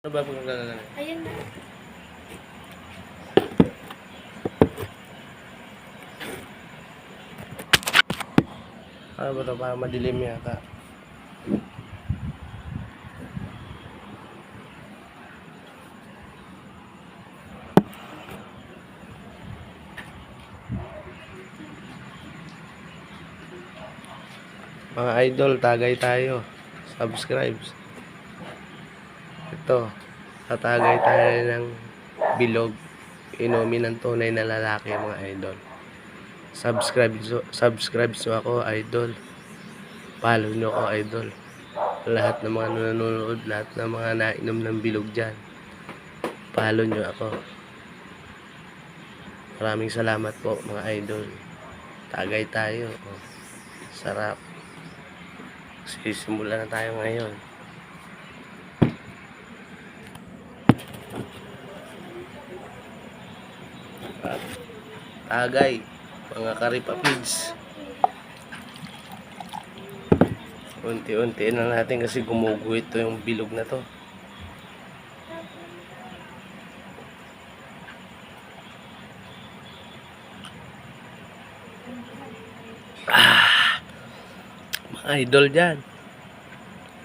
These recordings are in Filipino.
Ano ba pag gagana? Ayun na. Ano ba ito? Parang madilim yata. Mga idol, tagay tayo. Subscribe. Ito, tatagay tayo ng bilog. Inumin ng tunay na lalaki, mga idol. Subscribe nyo ako, idol. Follow nyo ako, idol. Lahat ng mga nanonood, lahat ng mga nainom ng bilog dyan. Follow nyo ako. Maraming salamat po, mga idol. Tagay tayo. Oh, sarap. Sisimula na tayo ngayon. Tagay, mga karipapids. Unti-unti na natin kasi gumuguhit to yung bilog na to. Mga idol dyan,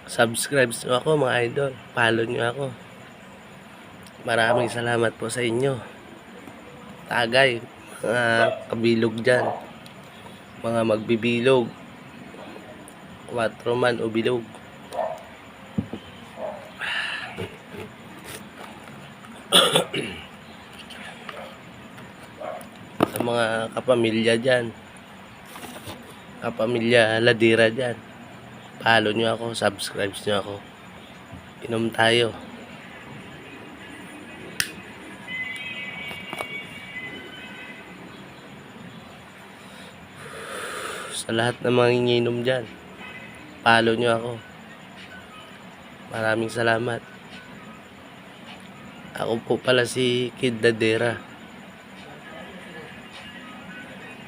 subscribe nyo ako, mga idol. Follow nyo ako. Maraming salamat po sa inyo. Tagay, mga kabilog dyan, mga magbibilog, 4 man o bilog. Sa mga kapamilya dyan, kapamilya ladira dyan, follow nyo ako, subscribe nyo ako. Inom tayo. Sa lahat ng mga iniinom dyan, follow nyo ako. Maraming salamat. Ako po pala si Kid Ladera,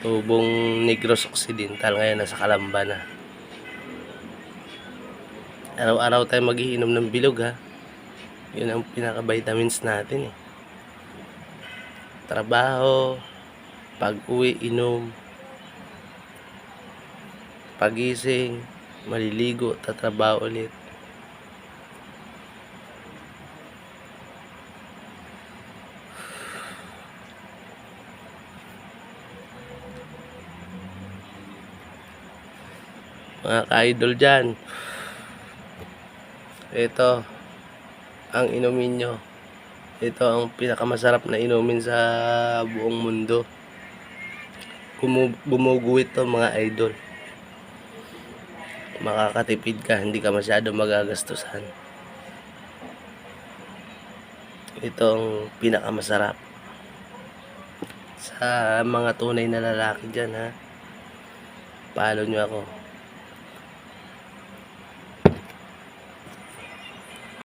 tubong Negros Occidental, ngayon nasa Calamba na. Araw-araw tayo mag-iinom ng bilog, ha. Yun ang pinaka-vitamins natin, eh. Trabaho, pag-uwi, inom. Pagising, maliligo, tatrabaho ulit. Mga ka-idol dyan, ito ang inumin nyo. Ito ang pinakamasarap na inumin sa buong mundo. Gumuguhit to, mga idol. Makakatipid ka, hindi ka masyado magagastusan. Ito ang pinakamasarap sa mga tunay na lalaki dyan, ha. Follow nyo ako.